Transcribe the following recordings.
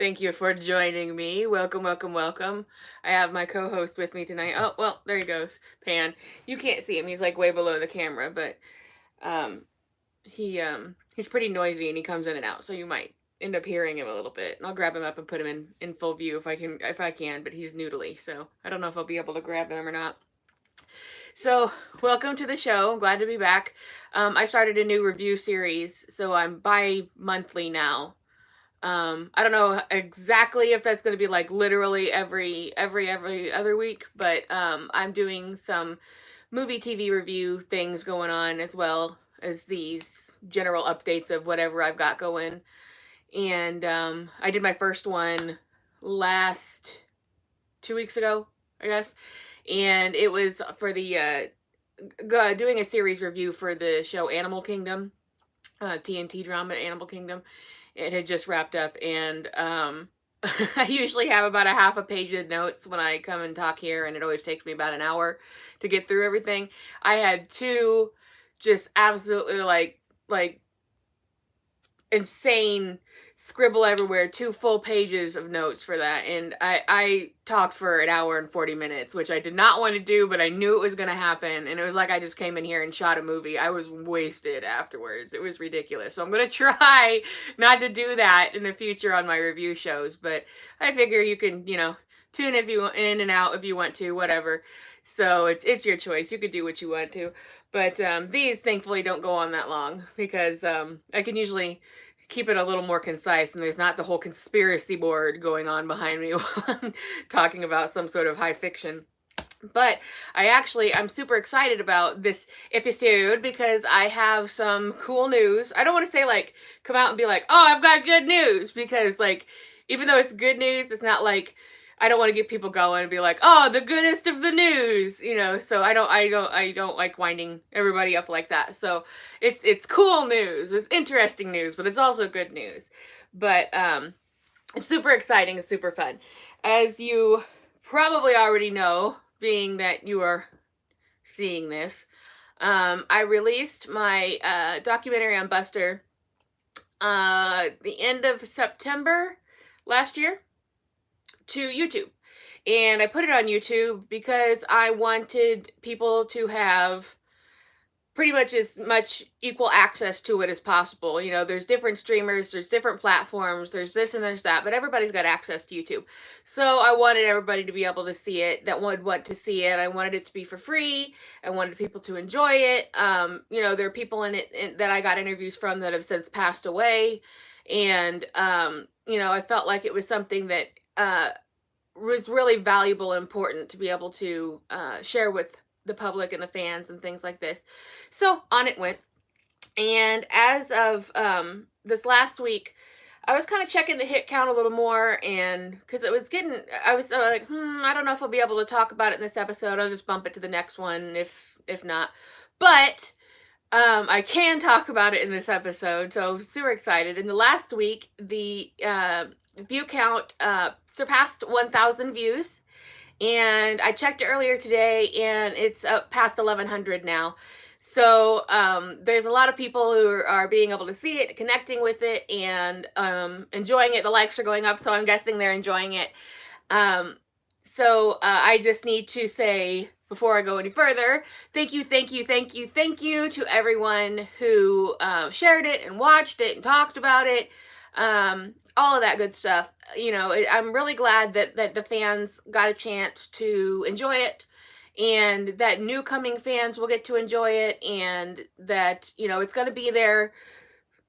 Thank you for joining me. Welcome, welcome, welcome. I have my co-host with me tonight. Oh, well, there he goes. Pan. You can't see him. He's like way below the camera, but um he's pretty noisy and he comes in and out, so you might end up hearing him a little bit. And I'll grab him up and put him in full view if I can, but he's noodly, so I don't know if I'll be able to grab him or not. So, welcome to the show. I'm glad to be back. I started a new review series, so I'm bi-monthly now. I don't know exactly if that's going to be like literally every other week, but I'm doing some movie TV review things going on as well as these general updates of whatever I've got going. And I did my first one last 2 weeks ago, I guess, and it was for the doing a series review for the show Animal Kingdom, TNT drama Animal Kingdom. It had just wrapped up, and I usually have about a half a page of notes when I come and talk here, and it always takes me about an hour to get through everything. I had two just absolutely like insane scribble everywhere, 2 full pages of notes for that, and I talked for an hour and 40 minutes, which I did not want to do, but I knew it was going to happen, and it was like I just came in here and shot a movie. I was wasted afterwards. It was ridiculous. So I'm going to try not to do that in the future on my review shows, but I figure you can, tune if you in and out if you want to, whatever. So it's your choice. You could do what you want to. But these thankfully don't go on that long because I can usually keep it a little more concise and there's not the whole conspiracy board going on behind me while I'm talking about some sort of high fiction. But I'm super excited about this episode because I have some cool news. I don't want to say like come out and be like, "Oh, I've got good news," because like even though it's good news, it's not like I don't want to get people going and be like, "Oh, the goodest of the news," So I don't like winding everybody up like that. So it's cool news, it's interesting news, but it's also good news. But it's super exciting and super fun, as you probably already know, being that you are seeing this. I released my documentary on Buster the end of September last year to YouTube. And I put it on YouTube because I wanted people to have pretty much as much equal access to it as possible. There's different streamers, there's different platforms, there's this and there's that, but everybody's got access to YouTube. So I wanted everybody to be able to see it that would want to see it. I wanted it to be for free. I wanted people to enjoy it. There are people in it that I got interviews from that have since passed away. And, I felt like it was something that was really valuable and important to be able to share with the public and the fans and things like this. So on it went. And as of this last week, I was kind of checking the hit count a little more, and because I was like, I don't know if I'll be able to talk about it in this episode. I'll just bump it to the next one if not. But I can talk about it in this episode, so super excited. In the last week, the view count surpassed 1,000 views. And I checked it earlier today, and it's up past 1,100 now. So there's a lot of people who are being able to see it, connecting with it, and enjoying it. The likes are going up, so I'm guessing they're enjoying it. So I just need to say, before I go any further, thank you to everyone who shared it and watched it and talked about it. All of that good stuff. I'm really glad that the fans got a chance to enjoy it, and that new coming fans will get to enjoy it, and that, it's going to be there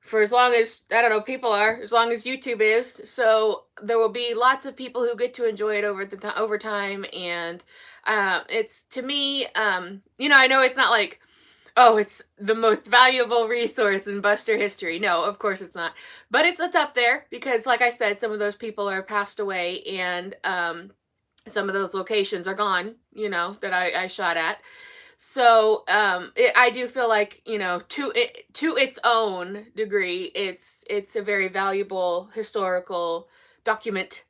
for as long as, I don't know, people are, as long as YouTube is. So there will be lots of people who get to enjoy it over time, and it's, to me, I know it's not like, oh, it's the most valuable resource in Buster history. No, of course it's not. But it's up there because, like I said, some of those people are passed away, and some of those locations are gone, that I shot at. So I do feel like, to its own degree, it's a very valuable historical document.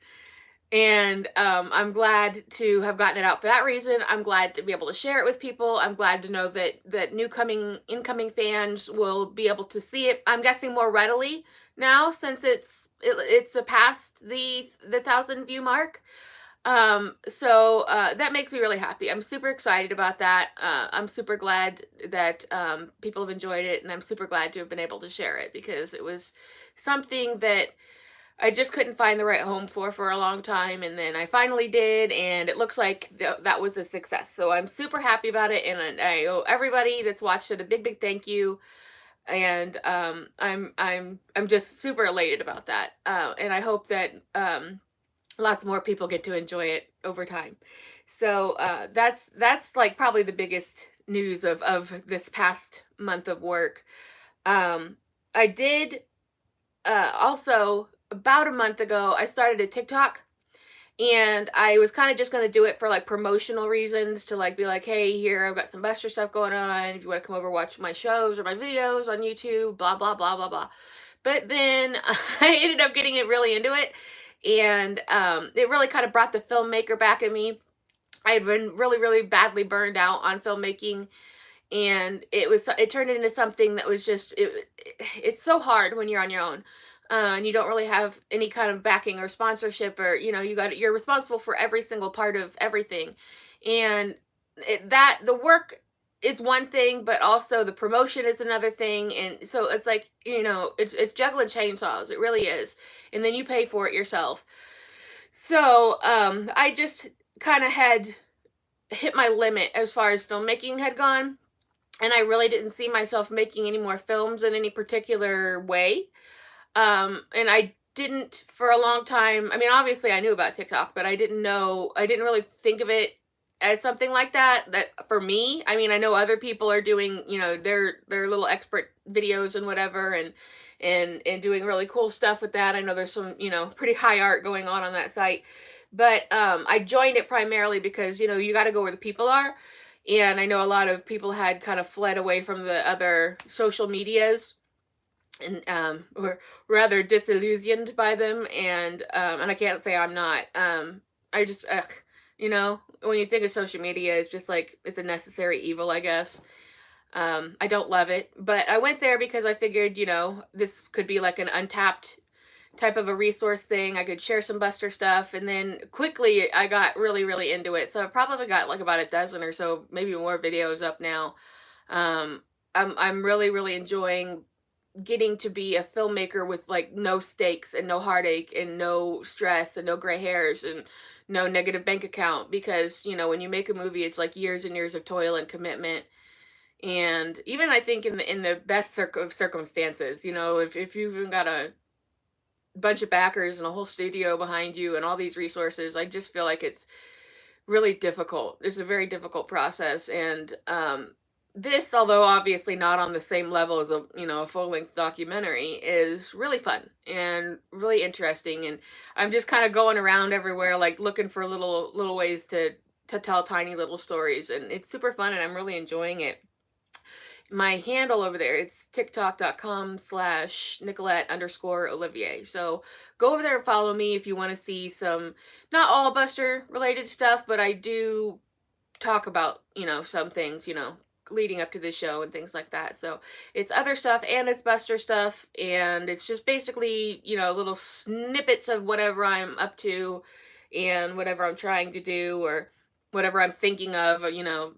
And I'm glad to have gotten it out for that reason. I'm glad to be able to share it with people. I'm glad to know that incoming fans will be able to see it, I'm guessing, more readily now since it's surpassed the 1,000 view mark. So that makes me really happy. I'm super excited about that. I'm super glad that people have enjoyed it, and I'm super glad to have been able to share it, because it was something that I just couldn't find the right home for a long time, and then I finally did, and it looks like that was a success. So I'm super happy about it, and I owe everybody that's watched it a big thank you. And I'm just super elated about that. And I hope that lots more people get to enjoy it over time. So that's like probably the biggest news of this past month of work. I did also, about a month ago, I started a TikTok, and I was kind of just going to do it for like promotional reasons, to like be like, hey, here, I've got some Buster stuff going on. If you want to come over, watch my shows or my videos on YouTube, blah, blah, blah, blah, blah. But then I ended up getting it really into it. And it really kind of brought the filmmaker back in me. I had been really badly burned out on filmmaking, and it turned into something that was just it's so hard when you're on your own, and you don't really have any kind of backing or sponsorship, or you're responsible for every single part of everything. And the work is one thing, but also the promotion is another thing. And so it's like, it's juggling chainsaws. It really is. And then you pay for it yourself. So I just kind of had hit my limit as far as filmmaking had gone, and I really didn't see myself making any more films in any particular way. And I didn't for a long time. I mean, obviously I knew about TikTok, but I didn't really think of it as something like that for me. I mean, I know other people are doing, their little expert videos and whatever, and doing really cool stuff with that. I know there's some, pretty high art going on that site. But I joined it primarily because, you got to go where the people are. And I know a lot of people had kind of fled away from the other social medias, and were rather disillusioned by them. And I can't say I'm not. I just, when you think of social media, it's just like, it's a necessary evil, I guess. I don't love it, but I went there because I figured, this could be like an untapped type of a resource thing. I could share some Buster stuff, and then quickly I got really into it. So I've probably got like about a dozen or so, maybe more videos up now. I'm really enjoying getting to be a filmmaker with like no stakes and no heartache and no stress and no gray hairs and no negative bank account, because when you make a movie, it's like years and years of toil and commitment. And even I think in the best of circumstances, if you've even got a bunch of backers and a whole studio behind you and all these resources, I just feel like it's really difficult. It's a very difficult process. And this, although obviously not on the same level as a full-length documentary, is really fun and really interesting. And I'm just kind of going around everywhere, like looking for little ways to tell tiny little stories, and it's super fun, and I'm really enjoying it. My handle over there, it's tiktok.com/Nicolette_Olivier. So go over there and follow me if you want to see some, not all Buster related stuff, but I do talk about, some things, leading up to the show and things like that. So it's other stuff and it's Buster stuff, and it's just basically, little snippets of whatever I'm up to and whatever I'm trying to do, or whatever I'm thinking of,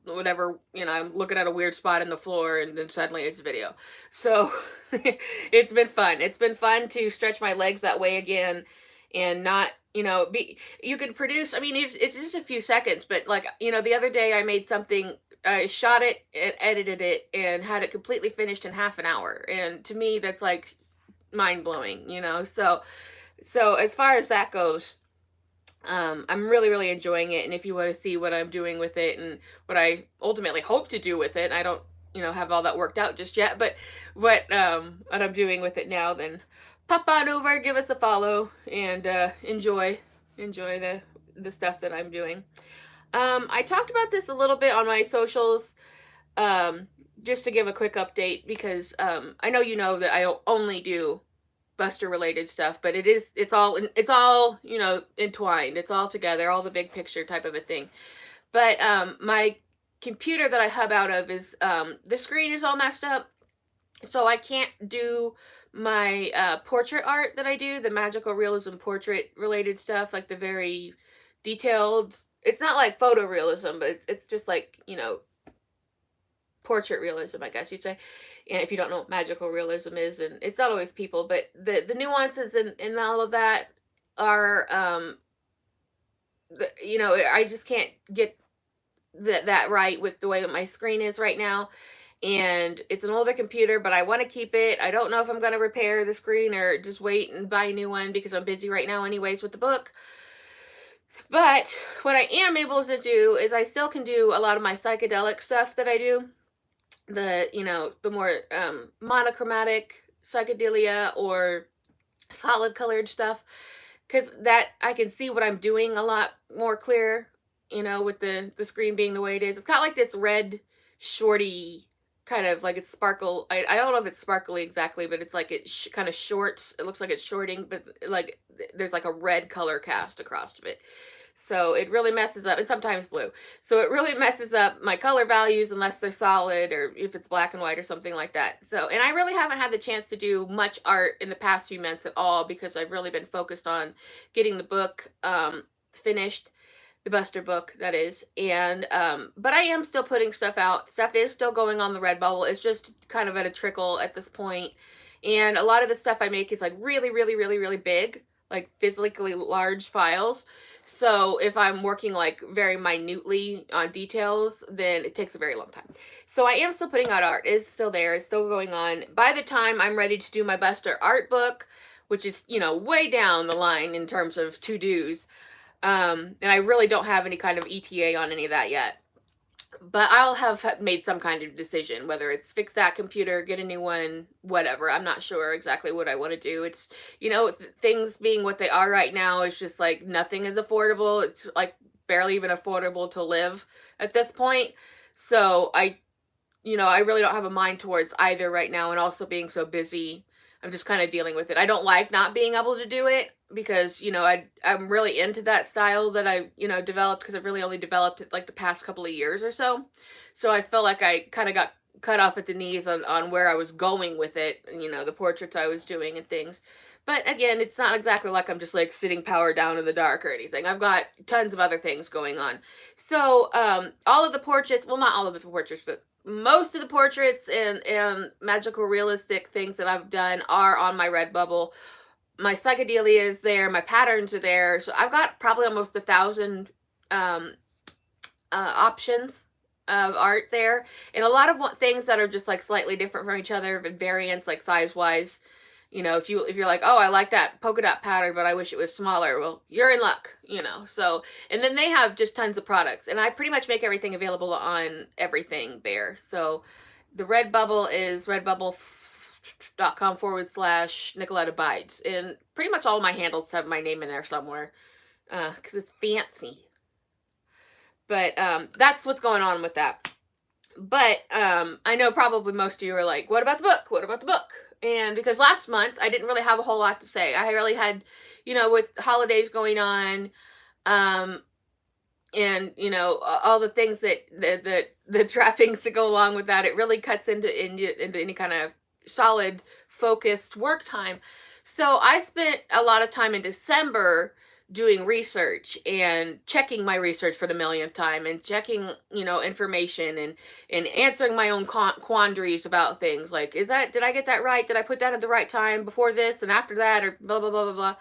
whatever, I'm looking at a weird spot in the floor, and then suddenly it's a video. So it's been fun. It's been fun to stretch my legs that way again, and not, you can produce, I mean, it's just a few seconds, but like, the other day I made something, I shot it and edited it and had it completely finished in half an hour. And to me, that's like mind blowing, so as far as that goes, I'm really enjoying it. And if you want to see what I'm doing with it and what I ultimately hope to do with it, I don't, have all that worked out just yet, but what I'm doing with it now, then pop on over, give us a follow, and enjoy the stuff that I'm doing. I talked about this a little bit on my socials, just to give a quick update, because I know that I only do Buster related stuff, but it's all entwined. It's all together, all the big picture type of a thing. But my computer that I hub out of is the screen is all messed up, So I can't do my portrait art that I do, the magical realism portrait related stuff, like the very detailed. It's not like photorealism, but it's just like, portrait realism, I guess you'd say. And if you don't know what magical realism is, and it's not always people, but the nuances in all of that are I just can't get that right with the way that my screen is right now. And it's an older computer, but I want to keep it. I don't know if I'm going to repair the screen or just wait and buy a new one because I'm busy right now anyways with the book. But what I am able to do is I still can do a lot of my psychedelic stuff that I do. The more monochromatic psychedelia or solid colored stuff, because that I can see what I'm doing a lot more clear, with the screen being the way it is. It's got like this red shorty kind of like it's sparkle. I don't know if it's sparkly exactly, but it's like it kind of shorts. It looks like it's shorting, but like there's like a red color cast across of it. So it really messes up, and sometimes blue. So it really messes up my color values unless they're solid or if it's black and white or something like that. So, and I really haven't had the chance to do much art in the past few months at all because I've really been focused on getting the book finished, the Buster book, that is. And, but I am still putting stuff out. Stuff is still going on the Redbubble. It's just kind of at a trickle at this point. And a lot of the stuff I make is like really, really, really, really big, like physically large files. So if I'm working like very minutely on details, then it takes a very long time. So I am still putting out art. It's still there. It's still going on. By the time I'm ready to do my Buster art book, which is, way down the line in terms of to-dos, and I really don't have any kind of ETA on any of that yet. But I'll have made some kind of decision, whether it's fix that computer, get a new one, whatever. I'm not sure exactly what I want to do. It's, things being what they are right now, it's just like nothing is affordable. It's like barely even affordable to live at this point. So I really don't have a mind towards either right now, and also being so busy, I'm just kind of dealing with it. I don't like not being able to do it because, I'm really into that style that I, developed because I've really only developed it like the past couple of years or so. So I felt like I kind of got cut off at the knees on where I was going with it, and, the portraits I was doing and things. But again, it's not exactly like I'm just like sitting power down in the dark or anything. I've got tons of other things going on. So all of the portraits, well, not all of the portraits, but most of the portraits and magical realistic things that I've done are on my Redbubble. My psychedelia is there, my patterns are there, so I've got probably almost 1,000 options of art there, and a lot of things that are just like slightly different from each other, and variants like size wise. If you're like, oh, I like that polka dot pattern, but I wish it was smaller, well, you're in luck. So, and then they have just tons of products, and I pretty much make everything available on everything there. So the Redbubble is redbubble.com/Nicolette Abides, and pretty much all my handles have my name in there somewhere, because it's fancy. But that's what's going on with that. But I know probably most of you are like, what about the book? What about the book? And because last month I didn't really have a whole lot to say. I really had, with holidays going on, and all the things that the trappings that go along with that, it really cuts into any kind of solid focused work time. So I spent a lot of time in December doing research and checking my research for the millionth time and checking, information and answering my own quandaries about things like, did I get that right? Did I put that at the right time before this and after that, or blah, blah, blah, blah, blah.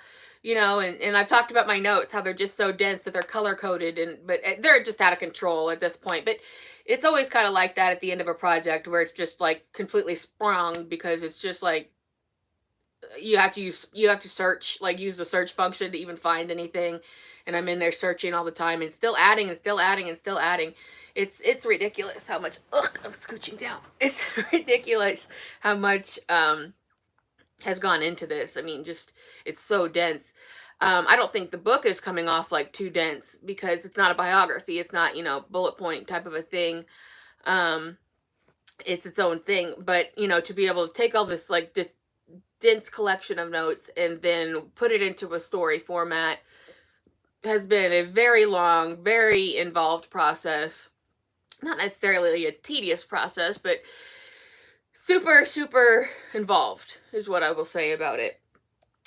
And I've talked about my notes, how they're just so dense that they're color coded, but they're just out of control at this point. But it's always kind of like that at the end of a project where it's just like completely sprung, because it's just like, you have to search, like use the search function to even find anything. And I'm in there searching all the time and still adding and still adding and still adding. It's ridiculous how much, I'm scooching down. It's ridiculous how much, has gone into this. I mean, just, it's so dense. I don't think the book is coming off like too dense because it's not a biography. It's not, bullet point type of a thing. It's its own thing. But, to be able to take all this, like this dense collection of notes and then put it into a story format has been a very long, very involved process. Not necessarily a tedious process, but super, super involved is what I will say about it.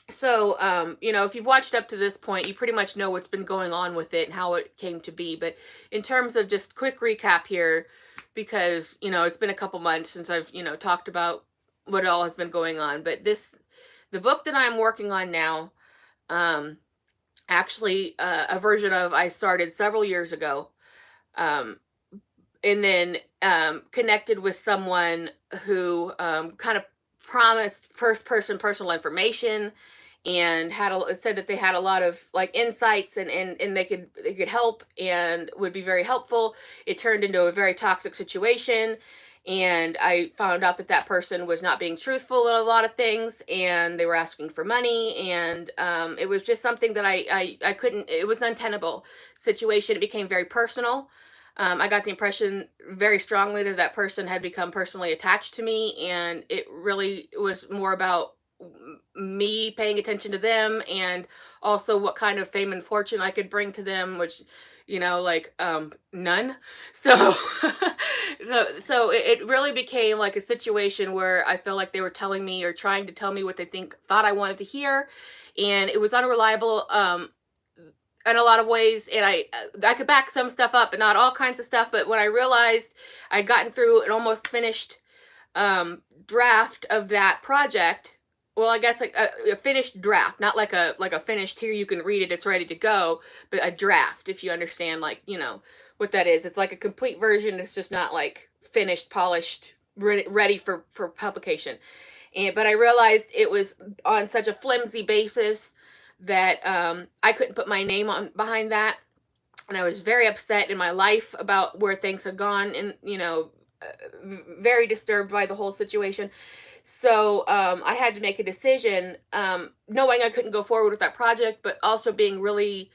So, you know, if you've watched up to this point, you pretty much know what's been going on with it and how it came to be. But in terms of just quick recap here, because, you know, it's been a couple months since I've, you know, talked about what all has been going on. But the book that I'm working on now, um, actually, a version of I started several years ago. Um, and then connected with someone who kind of promised first person personal information and said that they had a lot of like insights and they could help and would be very helpful. It turned into a very toxic situation, and I found out that that person was not being truthful in a lot of things, and they were asking for money, and it was just something that I couldn't. It was an untenable situation. It became very personal. I got the impression very strongly that that person had become personally attached to me, and it really was more about me paying attention to them and also what kind of fame and fortune I could bring to them, which, you know, like none. So so it really became like a situation where I felt like they were telling me or trying to tell me what they thought I wanted to hear, and it was unreliable in a lot of ways, and I could back some stuff up, but not all kinds of stuff. But when I realized I'd gotten through an almost finished draft of that project, well, I guess like a finished draft, not like a finished here you can read it, it's ready to go, but a draft, if you understand, like, you know what that is. It's like a complete version. It's just not like finished, polished, ready for publication. But I realized it was on such a flimsy basis that I couldn't put my name on behind that, and I was very upset in my life about where things had gone, and, you know, very disturbed by the whole situation. So I had to make a decision, knowing I couldn't go forward with that project, but also being really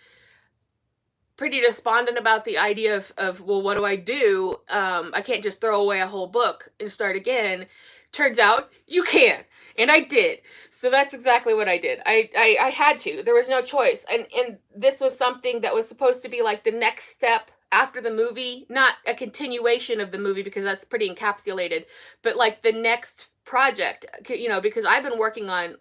pretty despondent about the idea of well, what do I do? I can't just throw away a whole book and start again. Turns out you can. And I did. So that's exactly what I did. I had to. There was no choice. And this was something that was supposed to be like the next step after the movie, not a continuation of the movie because that's pretty encapsulated, but like the next project, you know, because I've been working on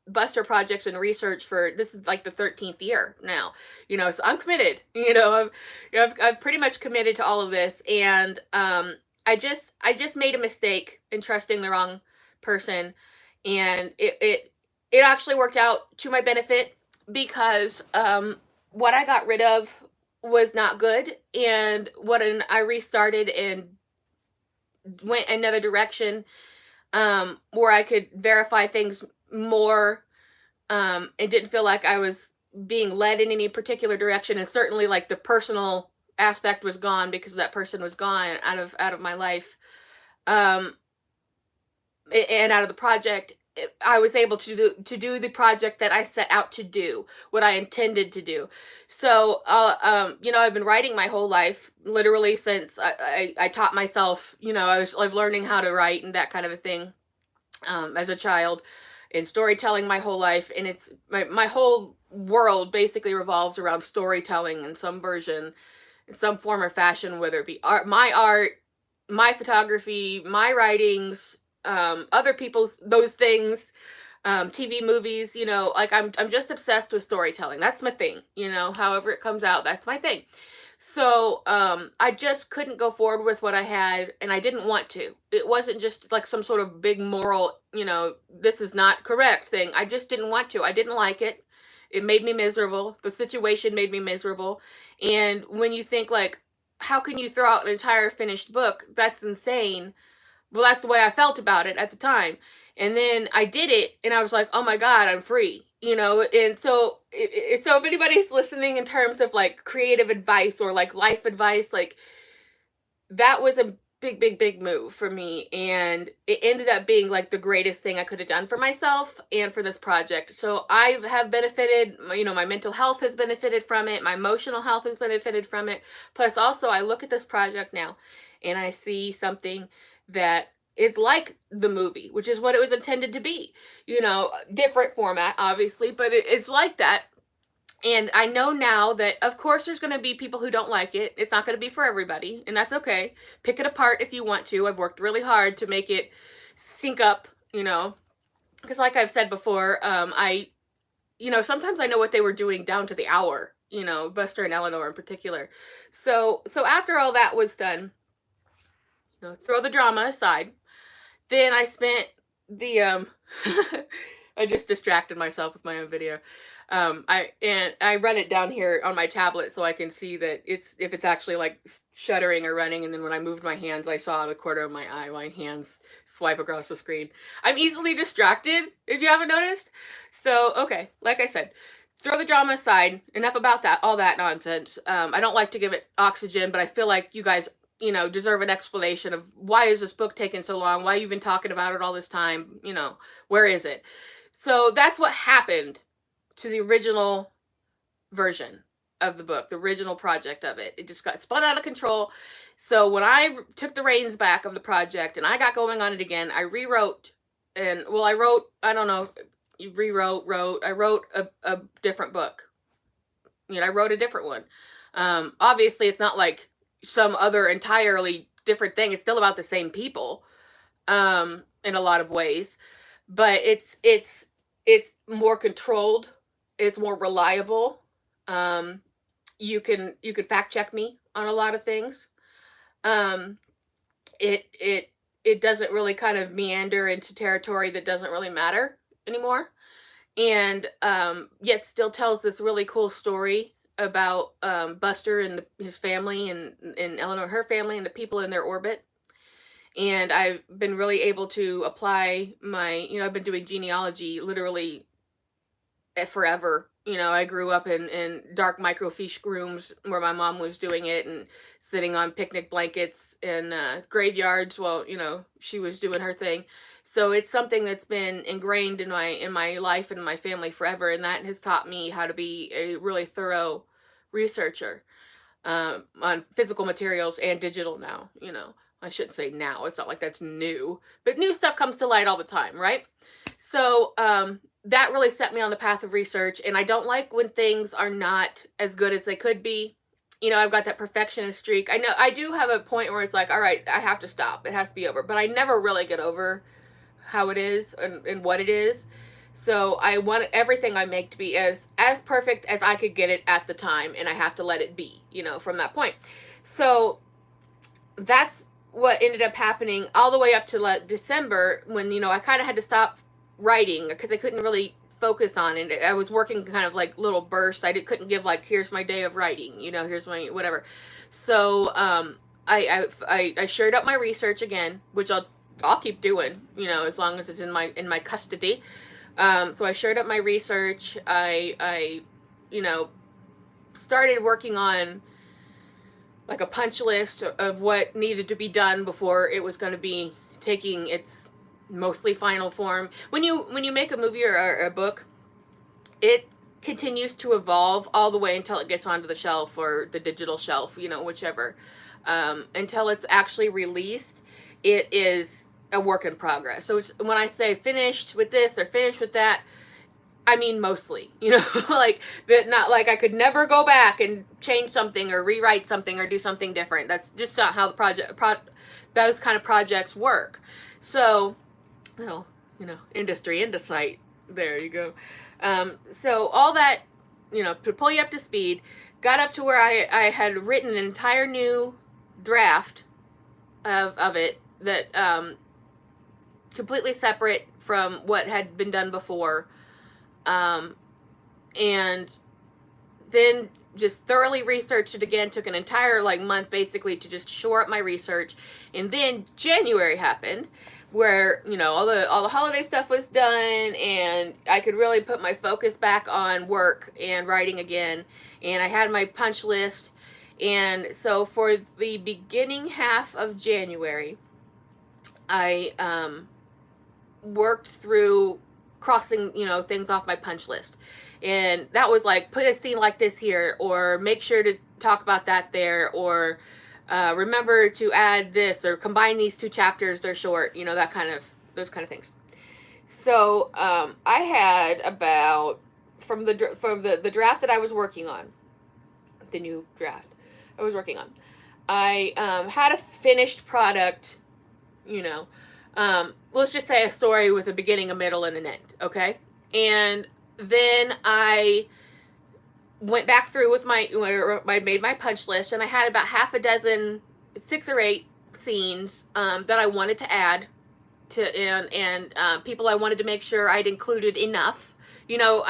Buster projects and research for, this is like the 13th year now, you know, so I'm committed, you know, I've pretty much committed to all of this. And I just made a mistake in trusting the wrong person, and it actually worked out to my benefit because what I got rid of was not good, and I restarted and went another direction where I could verify things more, and didn't feel like I was being led in any particular direction, and certainly like the personal aspect was gone because that person was gone out of my life, and out of the project. I was able to do the project that I set out to do, what I intended to do. So, you know, I've been writing my whole life, literally since I taught myself, you know, I was like learning how to write and that kind of a thing, as a child, in storytelling my whole life. And it's my whole world basically revolves around storytelling in some version, in some form or fashion, whether it be art, my photography, my writings, other people's those things, TV, movies, you know, like I'm just obsessed with storytelling. That's my thing, you know, however it comes out, that's my thing. So I just couldn't go forward with what I had, and I didn't want to. It wasn't just like some sort of big moral, you know, this is not correct thing. I just didn't want to. I didn't like it. It made me miserable. The situation made me miserable. And when you think like, how can you throw out an entire finished book? That's insane. Well, that's the way I felt about it at the time. And then I did it, and I was like, oh my God, I'm free, you know? And so, so if anybody's listening in terms of like creative advice or like life advice, like that was a big, big, big move for me. And it ended up being like the greatest thing I could have done for myself and for this project. So I have benefited, you know, my mental health has benefited from it. My emotional health has benefited from it. Plus also I look at this project now and I see something that is like the movie, which is what it was intended to be. You know, different format, obviously, but it's like that. And I know now that, of course, there's going to be people who don't like it. It's not going to be for everybody, and that's okay. Pick it apart if you want to. I've worked really hard to make it sync up, you know, because like I've said before, sometimes I know what they were doing down to the hour, you know, Buster and Eleanor in particular. So after all that was done, you know, throw the drama aside. Then I spent the I just distracted myself with my own video. I run it down here on my tablet so I can see that if it's actually like shuddering or running, and then when I moved my hands, I saw the corner of my eye, my hands swipe across the screen. I'm easily distracted, if you haven't noticed. So, okay, like I said, throw the drama aside. Enough about that, all that nonsense. I don't like to give it oxygen, but I feel like you guys, you know, deserve an explanation of why is this book taking so long? Why you've been talking about it all this time? You know, where is it? So that's what happened to the original version of the book, the original project of it. It just got spun out of control. So when I took the reins back of the project and I got going on it again, I rewrote, and well, I wrote, I don't know, I wrote a different book. You know, I wrote a different one. Obviously, it's not like some other entirely different thing. It's still about the same people, in a lot of ways, but it's more controlled. It's more reliable. You can fact check me on a lot of things. It doesn't really kind of meander into territory that doesn't really matter anymore, and yet still tells this really cool story about Buster and his family, and Eleanor, her family, and the people in their orbit. And I've been really able to apply my, I've been doing genealogy literally forever. You know, I grew up in dark microfiche rooms where my mom was doing it, and sitting on picnic blankets in graveyards while, she was doing her thing. So it's something that's been ingrained in my life and my family forever, and that has taught me how to be a really thorough researcher on physical materials and digital now. I shouldn't say now. It's not like that's new, but new stuff comes to light all the time, right? So that really set me on the path of research, and I don't like when things are not as good as they could be. I've got that perfectionist streak. I know I do have a point where it's like, all right, I have to stop. It has to be over. But I never really get over how it is and what it is. So I want everything I make to be as perfect as I could get it at the time, and I have to let it be, from that point. So that's what ended up happening all the way up to December, when, I kind of had to stop writing because I couldn't really focus on it. I was working kind of like little bursts. I couldn't give like, here's my day of writing, here's my whatever. So I shored up my research again, which I'll keep doing, as long as it's in my custody. So I shored up my research. I started working on like a punch list of what needed to be done before it was going to be taking its mostly final form. When you make a movie or a book, it continues to evolve all the way until it gets onto the shelf or the digital shelf, whichever. Until it's actually released, it is a work in progress. So when I say finished with this or finished with that, I mean mostly, like that. Not like I could never go back and change something or rewrite something or do something different. That's just not how the those kind of projects work. So, well, industry insight. There you go. So all that, to pull you up to speed, got up to where I had written an entire new draft of it that completely separate from what had been done before. And then just thoroughly researched it again. Took an entire month basically to just shore up my research. And then January happened, where all the holiday stuff was done, and I could really put my focus back on work and writing again. And I had my punch list. And so for the beginning half of January, I worked through crossing things off my punch list, and that was like, put a scene like this here, or make sure to talk about that there, or remember to add this, or combine these two chapters, they're short, those kind of things. So I had about from the draft that I was working on, the new draft I was working on, I had a finished product, you know, let's just say a story with a beginning, a middle, and an end, okay? And then I went back through with I made my punch list, and I had about half a dozen, 6 or 8 scenes that I wanted to add to, and people I wanted to make sure I'd included enough. You know,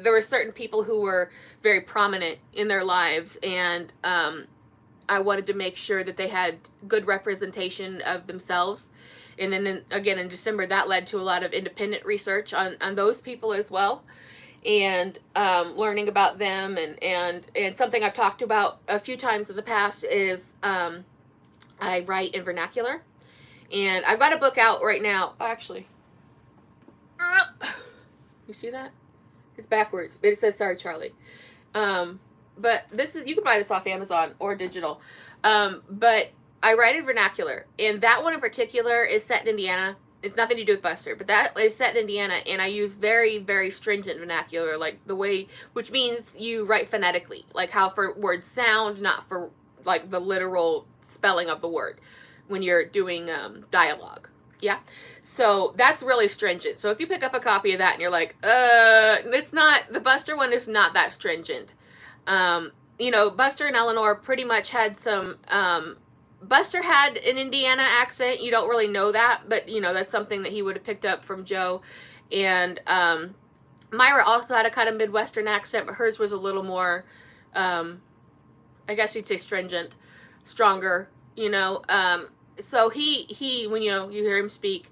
there were certain people who were very prominent in their lives, and I wanted to make sure that they had good representation of themselves. And then again in December, that led to a lot of independent research on those people as well, and learning about them. And something I've talked about a few times in the past is I write in vernacular, and I've got a book out right now. Actually, you see that? It's backwards, but it says "Sorry, Charlie." But this is, you can buy this off Amazon or digital. But I write in vernacular, and that one in particular is set in Indiana. It's nothing to do with Buster, but that is set in Indiana, and I use very, very stringent vernacular, like the way, which means you write phonetically, like how for words sound, not for like the literal spelling of the word when you're doing dialogue. Yeah, so that's really stringent. So if you pick up a copy of that and you're like, it's not, the Buster one is not that stringent. You know, Buster and Eleanor pretty much had some, Buster had an Indiana accent. You don't really know that, but you know, that's something that he would have picked up from Joe. And, Myra also had a kind of Midwestern accent, but hers was a little more, I guess you'd say stringent, stronger, you know. So he when you hear him speak,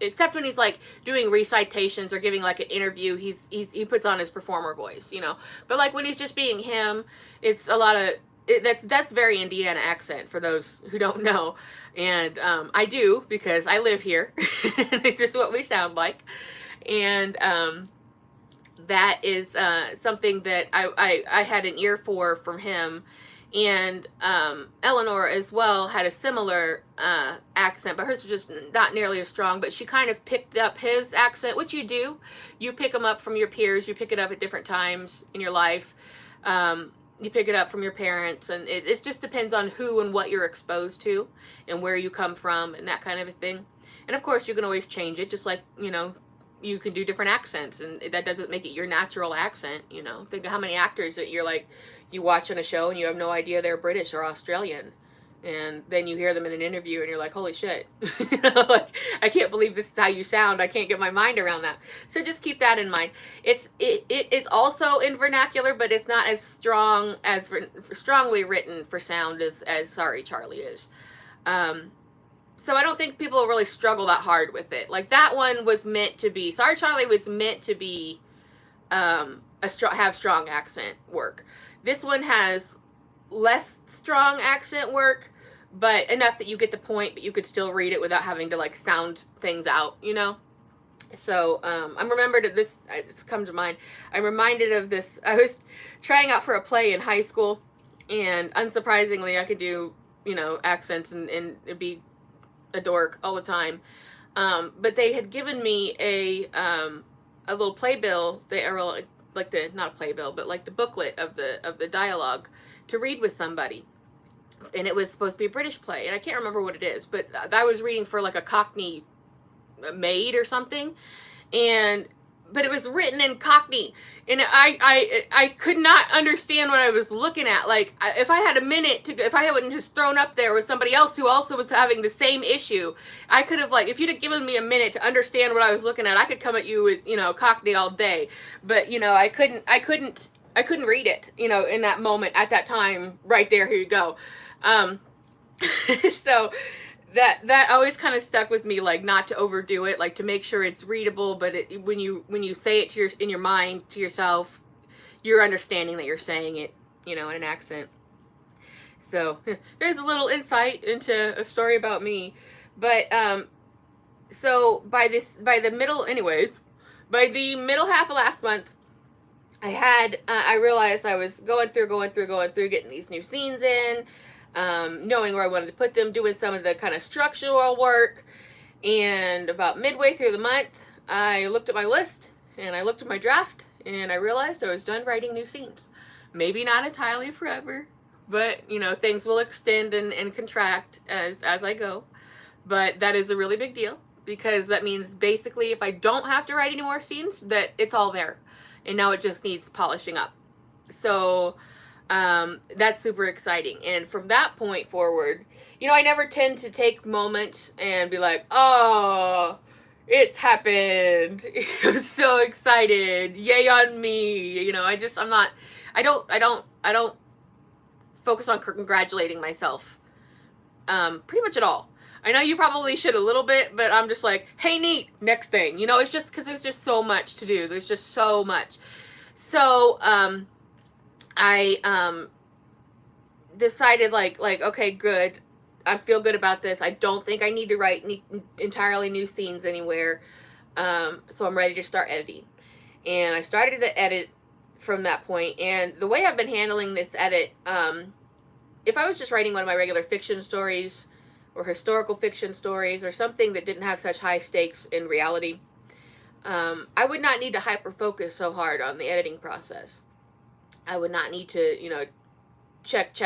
except when he's like doing recitations or giving like an interview, he puts on his performer voice, you know. But like when he's just being him, it's a lot of that's very Indiana accent for those who don't know. And I do, because I live here. This is what we sound like. And that is something that I had an ear for from him. And Eleanor as well had a similar accent, but hers was just not nearly as strong. But she kind of picked up his accent, which you do. You pick them up from your peers. You pick it up at different times in your life. You pick it up from your parents. And it just depends on who and what you're exposed to and where you come from and that kind of a thing. And, of course, you can always change it, just like, you know, you can do different accents, and that doesn't make it your natural accent, you know. Think of how many actors that you're like, you watch on a show and you have no idea they're British or Australian, and then you hear them in an interview and you're like, holy shit. You know, like, I can't believe this is how you sound. I can't get my mind around that. So just keep that in mind. It is also in vernacular, but it's not as strong, as strongly written for sound as Sorry, Charlie is. So I don't think people really struggle that hard with it. Like, that one was meant to be, Sorry Charlie was meant to be, have strong accent work. This one has less strong accent work, but enough that you get the point, but you could still read it without having to, like, sound things out, you know? So, I'm remembered of this, it's come to mind, I'm reminded of this, I was trying out for a play in high school, and unsurprisingly, I could do, you know, accents, and it'd be a dork all the time. But they had given me a little playbill, like the, not a playbill, but like the booklet of the dialogue to read with somebody. And it was supposed to be a British play, and I can't remember what it is, but I was reading for like a Cockney maid or something, but it was written in Cockney, and I could not understand what I was looking at. Like, if I had a minute if I hadn't just thrown up there with somebody else who also was having the same issue, I could have, like, if you'd have given me a minute to understand what I was looking at, I could come at you with, you know, Cockney all day. But, you know, I couldn't read it, you know, in that moment, at that time, right there, here you go. So that always kind of stuck with me, like, not to overdo it, like, to make sure it's readable, but when you say it in your mind to yourself, you're understanding that you're saying it, you know, in an accent. So there's a little insight into a story about me. But so by the middle half of last month, I realized I was going through getting these new scenes in, knowing where I wanted to put them, doing some of the kind of structural work. And about midway through the month, I looked at my list and I looked at my draft, and I realized I was done writing new scenes. Maybe not entirely forever, but you know, things will extend and contract as I go. But that is a really big deal, because that means basically if I don't have to write any more scenes, that it's all there, and now it just needs polishing up. So that's super exciting. And from that point forward, you know, I never tend to take moments and be like, oh, it's happened. I'm so excited. Yay on me. You know, I don't focus on congratulating myself pretty much at all. I know you probably should a little bit, but I'm just like, hey, neat, next thing. You know, it's just because there's just so much to do. There's just so much. So, I decided like, okay, good. I feel good about this. I don't think I need to write entirely new scenes anywhere. So I'm ready to start editing. And I started to edit from that point. And the way I've been handling this edit, if I was just writing one of my regular fiction stories or historical fiction stories or something that didn't have such high stakes in reality, I would not need to hyper focus so hard on the editing process. I would not need to, you know, check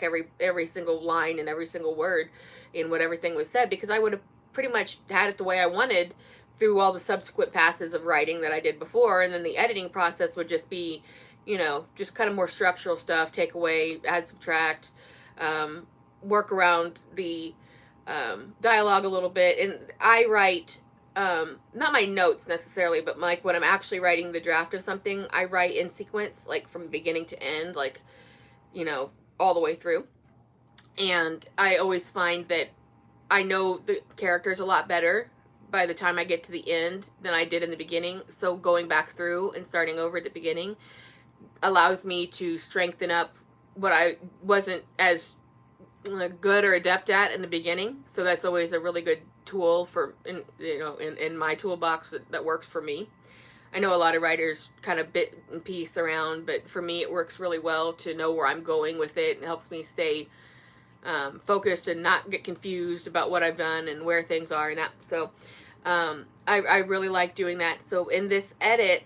every single line and every single word in what everything was said, because I would have pretty much had it the way I wanted through all the subsequent passes of writing that I did before. And then the editing process would just be, you know, just kind of more structural stuff, take away, add, subtract, work around the dialogue a little bit. And I write, not my notes necessarily, but like when I'm actually writing the draft of something, I write in sequence, like from beginning to end, like, you know, all the way through. And I always find that I know the characters a lot better by the time I get to the end than I did in the beginning. So going back through and starting over at the beginning allows me to strengthen up what I wasn't as good or adept at in the beginning. So that's always a really good tool for, in my toolbox that works for me. I know a lot of writers kind of bit and piece around, but for me it works really well to know where I'm going with it. It helps me stay focused and not get confused about what I've done and where things are and that. So I really like doing that. So in this edit,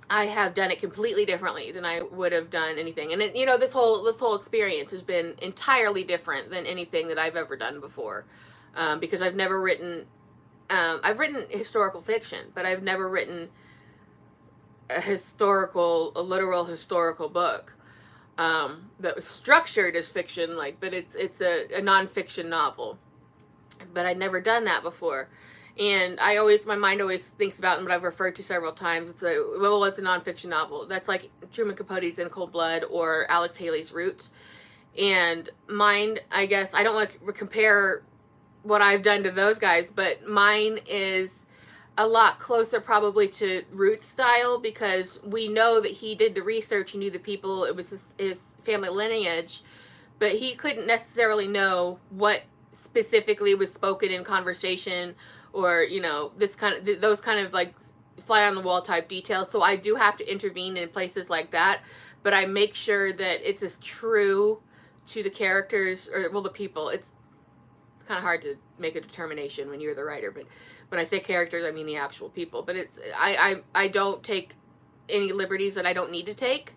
I have done it completely differently than I would have done anything. And it, you know, this whole experience has been entirely different than anything that I've ever done before, because I've never written. I've written historical fiction, but I've never written a literal historical book that was structured as fiction, like, but it's a nonfiction novel. But I'd never done that before. And my mind always thinks about, and what I've referred to several times, it's a nonfiction novel. That's like Truman Capote's In Cold Blood or Alex Haley's Roots. And mine, I guess, I don't want to compare what I've done to those guys, but mine is a lot closer probably to Roots style, because we know that he did the research, he knew the people, it was his family lineage, but he couldn't necessarily know what specifically was spoken in conversation, or, you know, those kind of like fly on the wall type details. So I do have to intervene in places like that, but I make sure that it's as true to the characters, or, well, the people. It's kind of hard to make a determination when you're the writer, but when I say characters, I mean the actual people. But it's I don't take any liberties that I don't need to take.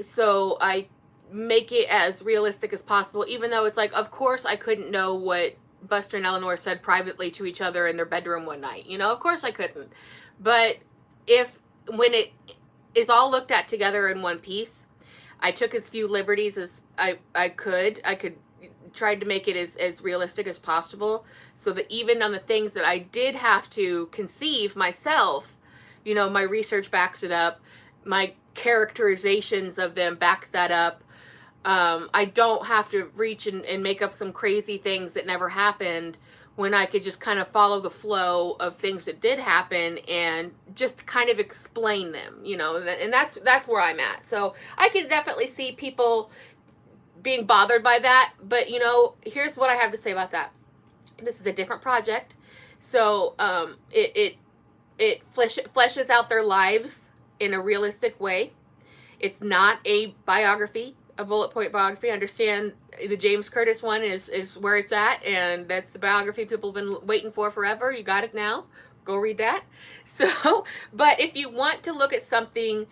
So I make it as realistic as possible, even though it's like, of course I couldn't know what Buster and Eleanor said privately to each other in their bedroom one night. You know, of course I couldn't. But when it is all looked at together in one piece, I took as few liberties as I could. I tried to make it as realistic as possible, so that even on the things that I did have to conceive myself, you know, my research backs it up, my characterizations of them backs that up. I don't have to reach and make up some crazy things that never happened, when I could just kind of follow the flow of things that did happen and just kind of explain them, you know, and that's where I'm at. So I can definitely see people being bothered by that, but, you know, here's what I have to say about that. This is a different project, so it fleshes out their lives in a realistic way. It's not a biography, a bullet point biography. I understand the James Curtis one is where it's at, and that's the biography people have been waiting for forever. You got it now. go read that. So, but if you want to look at something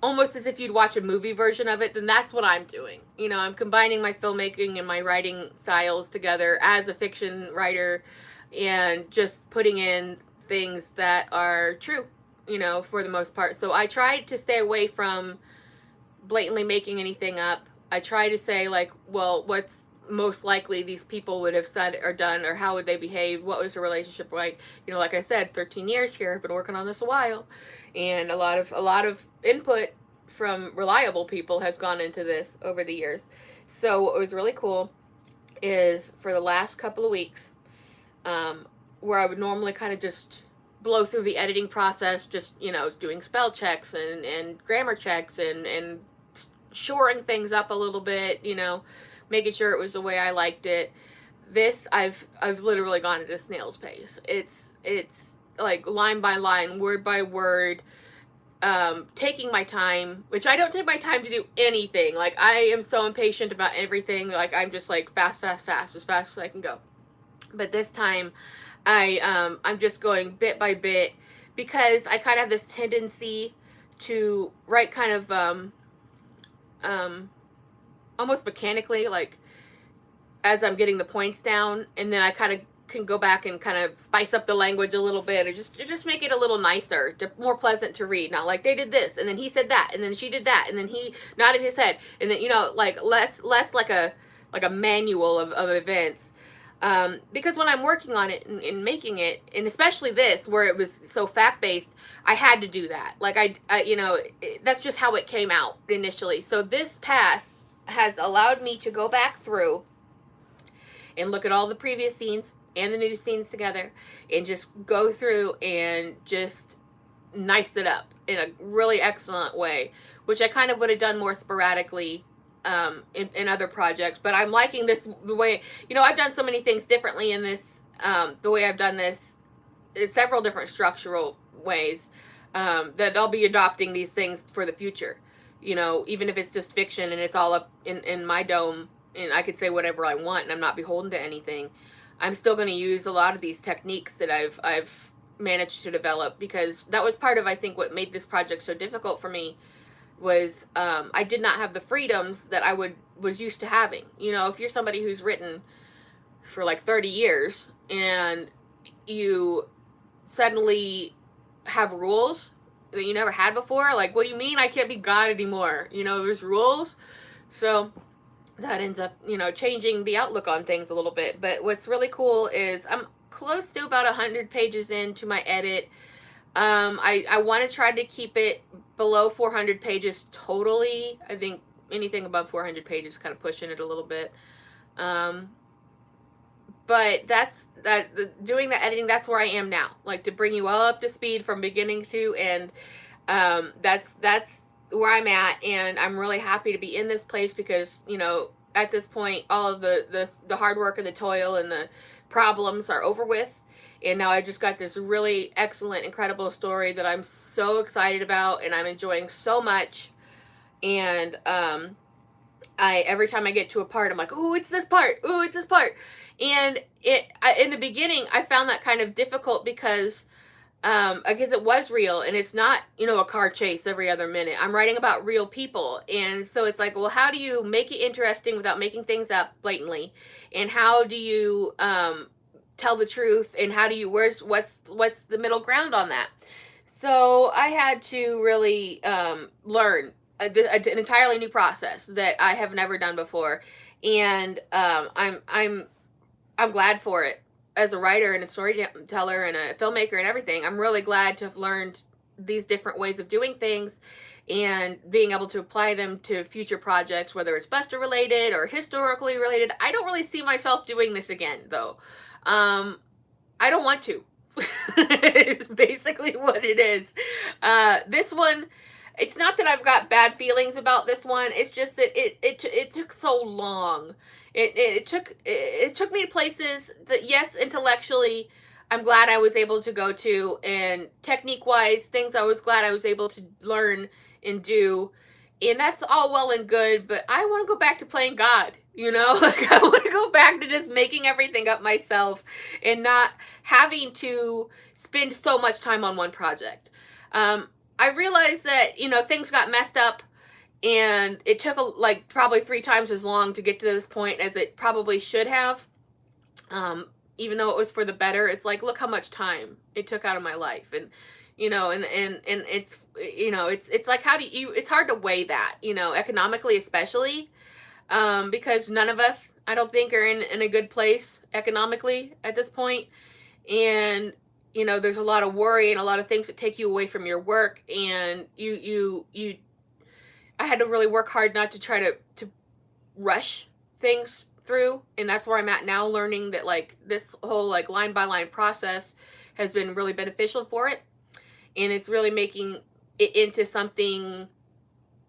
almost as if you'd watch a movie version of it, then that's what I'm doing. You know, I'm combining my filmmaking and my writing styles together as a fiction writer and just putting in things that are true, you know, for the most part. So I tried to stay away from blatantly making anything up. I try to say, like, well, what's most likely these people would have said or done, or how would they behave, what was the relationship like. You know, like I said, 13 years here, I've been working on this a while, and a lot of input from reliable people has gone into this over the years. So what was really cool is for the last couple of weeks, where I would normally kind of just blow through the editing process, just, you know, doing spell checks and grammar checks and shoring things up a little bit, you know, making sure it was the way I liked it. This, I've literally gone at a snail's pace. It's like line by line, word by word, taking my time, which I don't take my time to do anything. Like, I am so impatient about everything. Like, I'm just like fast, as fast as I can go. But this time, I'm just going bit by bit, because I kind of have this tendency to write kind of almost mechanically, like as I'm getting the points down, and then I kind of can go back and kind of spice up the language a little bit, or just make it a little nicer, more pleasant to read. Not like they did this, and then he said that, and then she did that, and then he nodded his head, and then, you know, like less like a manual of events. Because when I'm working on it and making it, and especially this, where it was so fact-based, I had to do that. Like, I you know, that's just how it came out initially. So this pass has allowed me to go back through and look at all the previous scenes and the new scenes together, and just go through and just nice it up in a really excellent way, which I kind of would have done more sporadically in other projects. But I'm liking this, the way, you know, I've done so many things differently in this, the way I've done this in several different structural ways, that I'll be adopting these things for the future, you know, even if it's just fiction and it's all up in my dome and I could say whatever I want and I'm not beholden to anything. I'm still going to use a lot of these techniques that I've managed to develop, because that was part of, I think, what made this project so difficult for me, was I did not have the freedoms that I was used to having. You know, if you're somebody who's written for like 30 years and you suddenly have rules that you never had before, like, what do you mean I can't be God anymore? You know, there's rules. So that ends up, you know, changing the outlook on things a little bit. But what's really cool is I'm close to about 100 pages into my edit. I want to try to keep it below 400 pages totally. I think anything above 400 pages is kind of pushing it a little bit. But doing the editing, that's where I am now. Like, to bring you all up to speed from beginning to end. That's where I'm at, and I'm really happy to be in this place, because, you know, at this point, all of the hard work and the toil and the problems are over with. And now I just got this really excellent, incredible story that I'm so excited about and I'm enjoying so much. And every time I get to a part, I'm like, ooh, it's this part. Ooh, it's this part. And in the beginning, I found that kind of difficult, because it was real, and it's not, you know, a car chase every other minute. I'm writing about real people, and so it's like, well, how do you make it interesting without making things up blatantly? And how do you tell the truth, and how do you, what's the middle ground on that? So I had to really learn an entirely new process that I have never done before, and I'm glad for it. As a writer and a storyteller and a filmmaker and everything, I'm really glad to have learned these different ways of doing things and being able to apply them to future projects, whether it's Buster related or historically related. I don't really see myself doing this again, though. I don't want to. It's basically what it is. This one, it's not that I've got bad feelings about this one. It's just that it took so long. It took me to places that, yes, intellectually, I'm glad I was able to go to, and technique-wise, things I was glad I was able to learn and do, and that's all well and good, but I want to go back to playing God. You know, like I want to go back to just making everything up myself and not having to spend so much time on one project. Um, I realized that, things got messed up and it took like probably 3 times as long to get to this point as it probably should have. Um, Even though it was for the better, it's like, look how much time it took out of my life. And, and it's like, how do you, it's hard to weigh that, economically, especially, because none of us, I don't think, are in a good place economically at this point. And there's a lot of worry and a lot of things that take you away from your work. And I had to really work hard not to try to rush things through. And that's where I'm at now, learning that like this whole like line by line process has been really beneficial for it. And it's really making it into something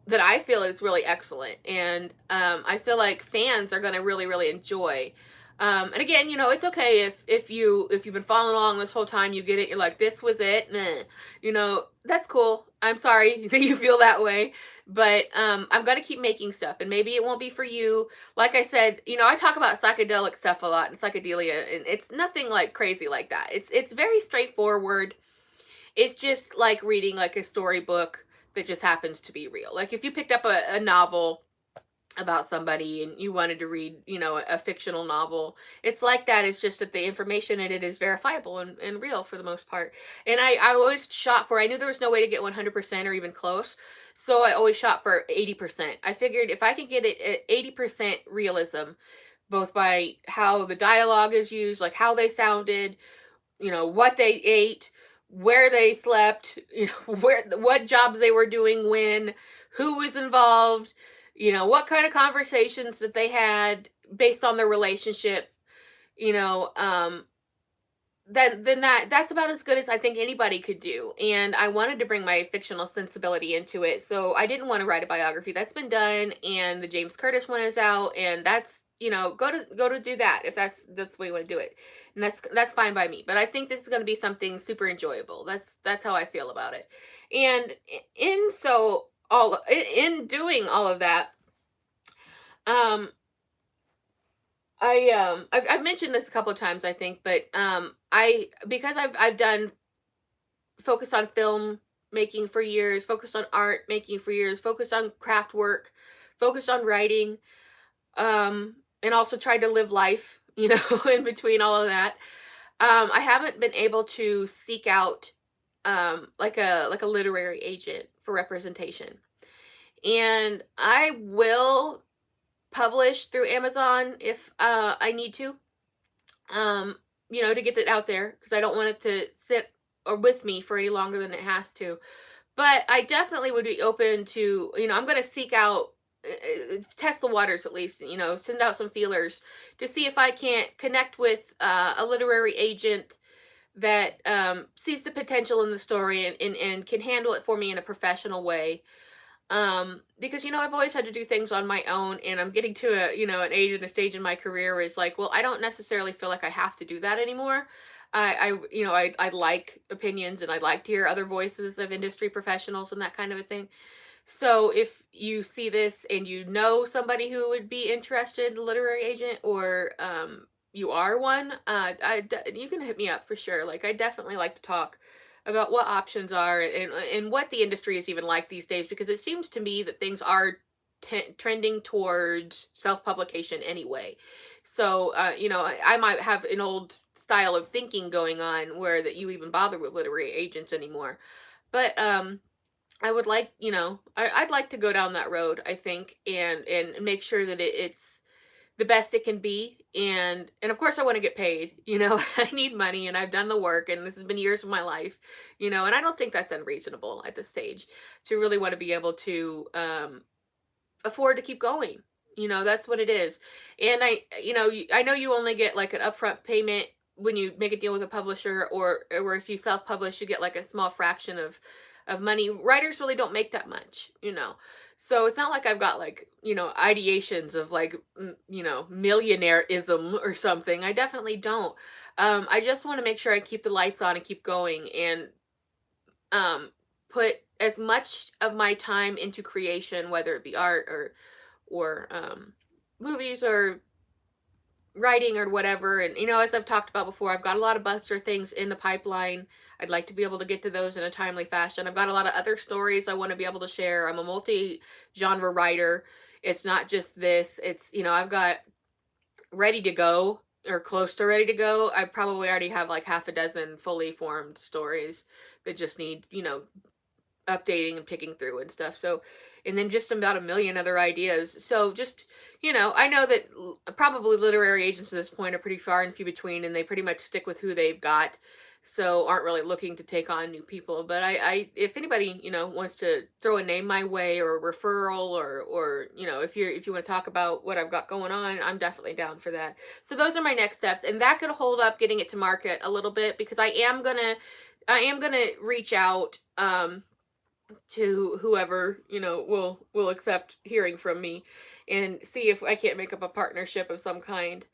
that I feel is really excellent, and I feel like fans are going to really, really enjoy. And again, it's okay if you've been following along this whole time, you get it, you're like, this was it, meh. That's cool. I'm sorry that you feel that way, but I'm gonna keep making stuff, and maybe it won't be for you. Like I said, I talk about psychedelic stuff a lot and psychedelia, and it's nothing like crazy like that. It's very straightforward. It's just like reading like a storybook that just happens to be real. Like if you picked up a novel about somebody and you wanted to read, a fictional novel, it's like that. It's just that the information in it is verifiable and real for the most part. And I always shot for, I knew there was no way to get 100% or even close. So I always shot for 80%. I figured if I could get it at 80% realism, both by how the dialogue is used, like how they sounded, what they ate, where they slept, what jobs they were doing when, who was involved, what kind of conversations that they had based on their relationship, you know, um, then that's about as good as I think anybody could do. And I wanted to bring my fictional sensibility into it. So I didn't want to write a biography. That's been done, and the James Curtis one is out, and that's, go to do that if that's the way you want to do it. And that's fine by me. But I think this is going to be something super enjoyable. That's how I feel about it. And in doing all of that, um I've mentioned this a couple of times, I think, but I because I've done focused on film making for years, focused on art making for years, focused on craft work, focused on writing, and also tried to live life, in between all of that. I haven't been able to seek out like a literary agent for representation. And I will publish through Amazon if I need to, um, to get it out there, because I don't want it to sit or with me for any longer than it has to. But I definitely would be open to, I'm going to seek out, test the waters at least, send out some feelers to see if I can't connect with a literary agent that sees the potential in the story and can handle it for me in a professional way. Because I've always had to do things on my own, and I'm getting to an age and a stage in my career where it's like, well, I don't necessarily feel like I have to do that anymore. I like opinions, and I like to hear other voices of industry professionals and that kind of a thing. So if you see this and you know somebody who would be interested, a literary agent, or you are one, you can hit me up for sure. Like, I definitely like to talk about what options are, and what the industry is even like these days, because it seems to me that things are trending towards self-publication anyway. So I might have an old style of thinking going on where that you even bother with literary agents anymore. But I would like, I'd like to go down that road, I think, and make sure that it's the best it can be. And of course I want to get paid. I need money, and I've done the work, and this has been years of my life, and I don't think that's unreasonable at this stage, to really want to be able to afford to keep going. That's what it is. And I know you only get like an upfront payment when you make a deal with a publisher, or if you self-publish, you get like a small fraction of money. Writers really don't make that much. So it's not like I've got like, ideations of like, millionaireism or something. I definitely don't. I just want to make sure I keep the lights on and keep going, and put as much of my time into creation, whether it be art or movies or writing or whatever. And, as I've talked about before, I've got a lot of Buster things in the pipeline. I'd like to be able to get to those in a timely fashion. I've got a lot of other stories I want to be able to share. I'm a multi-genre writer. It's not just this. It's, I've got ready to go or close to ready to go. I probably already have like half a dozen fully formed stories that just need, updating and picking through and stuff. So, and then just about a million other ideas. So just, I know that probably literary agents at this point are pretty far and few between, and they pretty much stick with who they've got. So aren't really looking to take on new people. But if anybody, wants to throw a name my way or a referral or, if you want to talk about what I've got going on, I'm definitely down for that. So those are my next steps. And that could hold up getting it to market a little bit, because I am gonna reach out, to whoever will accept hearing from me, and see if I can't make up a partnership of some kind.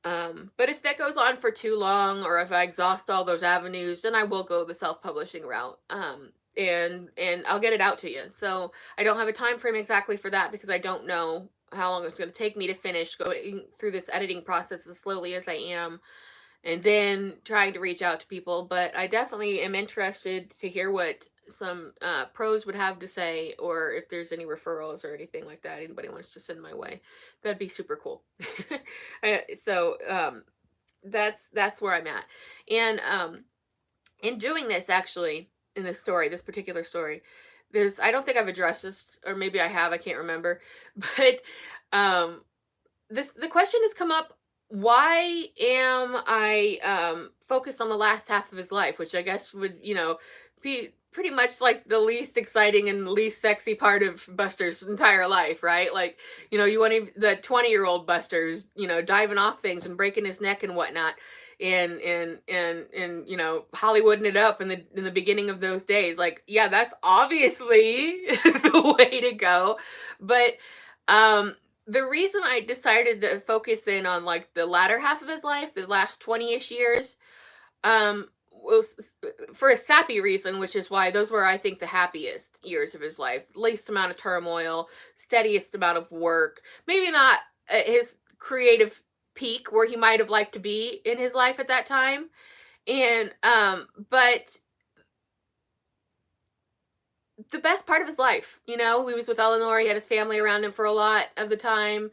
But if that goes on for too long, or if I exhaust all those avenues, then I will go the self-publishing route. And I'll get it out to you. So I don't have a time frame exactly for that, because I don't know how long it's going to take me to finish going through this editing process as slowly as I am, and then trying to reach out to people. But I definitely am interested to hear what some pros would have to say, or if there's any referrals or anything like that anybody wants to send my way. That'd be super cool. So that's where I'm at. And in doing this, actually, in this particular story, I don't think I've addressed this, or maybe I have, I can't remember. But the question has come up: why am I focused on the last half of his life, which I guess would, be pretty much like the least exciting and least sexy part of Buster's entire life, right? Like, you want the 20-year-old Buster's, diving off things and breaking his neck and whatnot, and Hollywooding it up in the beginning of those days. Like, yeah, that's obviously the way to go. But the reason I decided to focus in on like the latter half of his life, the last 20-ish years, was for a sappy reason, which is why those were, I think, the happiest years of his life. Least amount of turmoil, steadiest amount of work. Maybe not at his creative peak where he might have liked to be in his life at that time. And but the best part of his life, he was with Eleanor, he had his family around him for a lot of the time.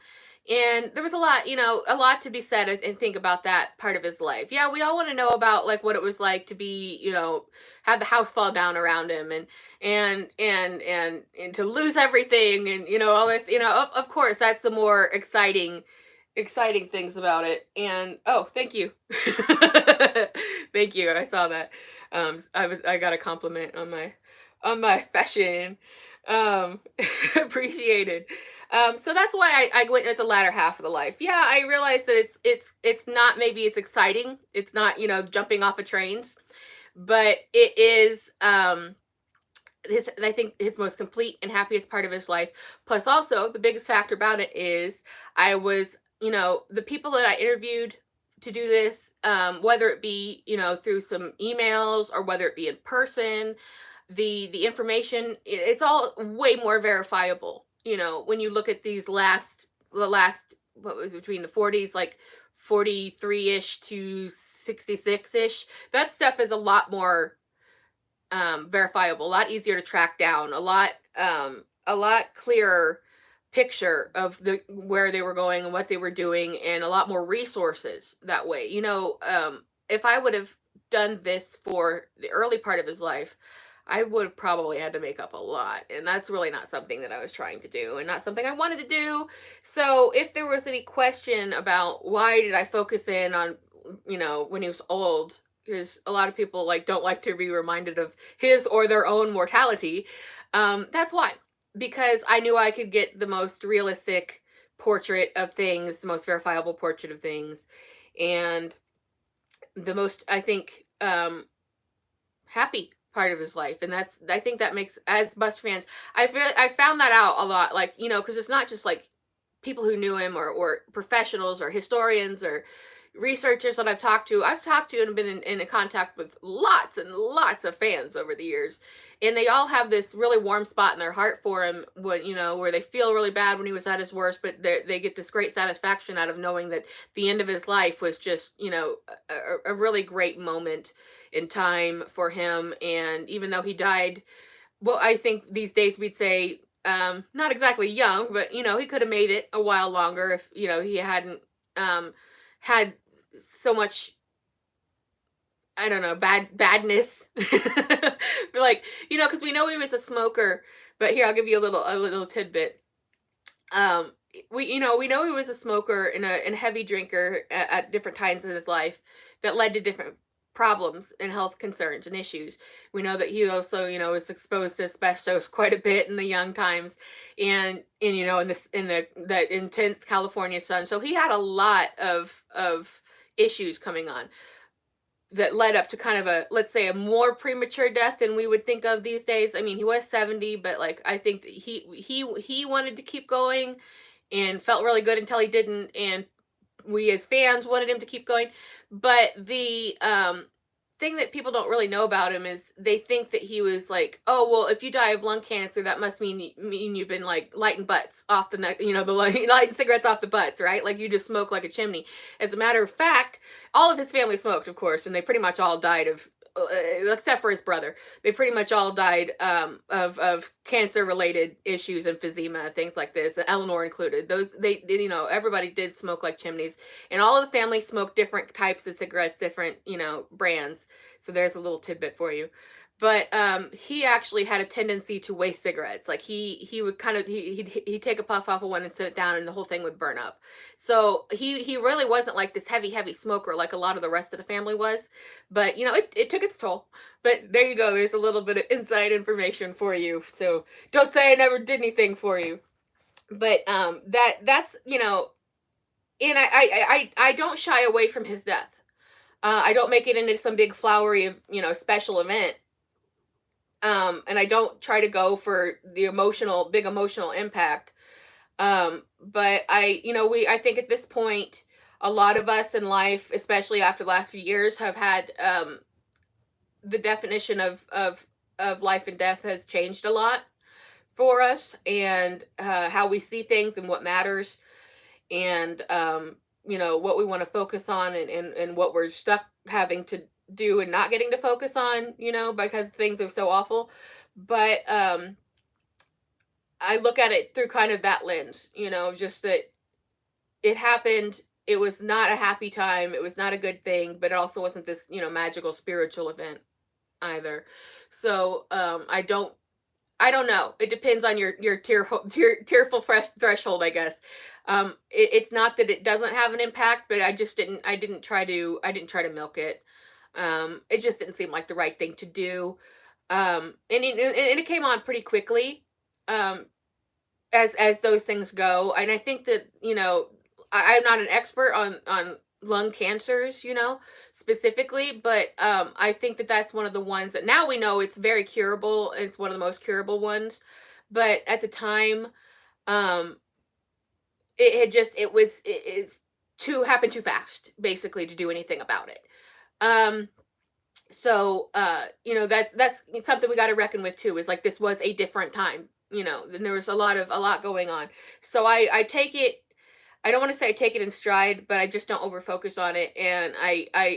And there was a lot to be said and think about that part of his life. Yeah, we all want to know about like what it was like to be, have the house fall down around him, and to lose everything, and all this, of course that's the more exciting things about it. And oh, thank you. Thank you. I saw that. I got a compliment on my fashion. Appreciated. So that's why I went with the latter half of the life. Yeah, I realized that it's not maybe as exciting. It's not, jumping off of trains, but it is I think his most complete and happiest part of his life. Plus also the biggest factor about it is I was, the people that I interviewed to do this, whether it be, through some emails or whether it be in person, the information, it's all way more verifiable. When you look at the last, what was between the 40s, like 43-ish to 66-ish, that stuff is a lot more verifiable, a lot easier to track down, a lot clearer picture of where they were going and what they were doing, and a lot more resources that way. If I would have done this for the early part of his life, I would have probably had to make up a lot, and that's really not something that I was trying to do, and not something I wanted to do. So if there was any question about why did I focus in on, when he was old, because a lot of people don't like to be reminded of his or their own mortality, that's why. Because I knew I could get the most realistic portrait of things, the most verifiable portrait of things, and the most, I think, happy part of his life. And I think that makes, as Buster fans, I found that out a lot, because it's not just like people who knew him or professionals or historians or researchers that I've talked to and been in contact with lots and lots of fans over the years, and they all have this really warm spot in their heart for him, when, where they feel really bad when he was at his worst, but they get this great satisfaction out of knowing that the end of his life was just, a really great moment in time for him. And even though he died, well, I think these days we'd say, not exactly young, but he could have made it a while longer if he hadn't had so much, I don't know, badness. Like, because we know he was a smoker. But here, I'll give you a little tidbit. We know he was a smoker and a heavy drinker at different times in his life that led to different problems and health concerns and issues. We know that he also, was exposed to asbestos quite a bit in the young times, and that intense California sun. So he had a lot of issues coming on that led up to kind of a, let's say, a more premature death than we would think of these days. I mean, he was 70, but like, I think that he wanted to keep going and felt really good until he didn't, and we as fans wanted him to keep going. But the thing that people don't really know about him is they think that he was like, oh, well, if you die of lung cancer, that must mean you've been like lighting butts off the neck, the lighting cigarettes off the butts, right? Like you just smoke like a chimney. As a matter of fact, all of his family smoked, of course, and they pretty much all died of, except for his brother, they pretty much all died of cancer-related issues, emphysema, things like this, Eleanor included. Those everybody did smoke like chimneys, and all of the family smoked different types of cigarettes, different brands. So there's a little tidbit for you. But he actually had a tendency to waste cigarettes. Like he would kind of he'd take a puff off of one and sit it down, and the whole thing would burn up. So he really wasn't like this heavy smoker like a lot of the rest of the family was. But it took its toll. But there you go. There's a little bit of inside information for you. So don't say I never did anything for you. But that's and I don't shy away from his death. I don't make it into some big flowery special event. And I don't try to go for the big emotional impact. But I think at this point, a lot of us in life, especially after the last few years, have had, the definition of life and death has changed a lot for us, and, how we see things and what matters, and, what we want to focus on, and what we're stuck having to do and not getting to focus on, because things are so awful. But I look at it through kind of that lens, just that it happened. It was not a happy time. It was not a good thing, but it also wasn't this, magical spiritual event either. So I don't know. It depends on your tearful threshold, I guess. It's not that it doesn't have an impact, but I didn't try to milk it. It just didn't seem like the right thing to do. And it came on pretty quickly, as those things go. And I think that, I'm not an expert on lung cancers, specifically, but I think that that's one of the ones that now we know it's very curable. It's one of the most curable ones. But at the time, it's happened too fast, basically, to do anything about it. So that's something we got to reckon with too, is like, this was a different time, then there was a lot going on. So I take it, I don't want to say I take it in stride, but I just don't over focus on it. And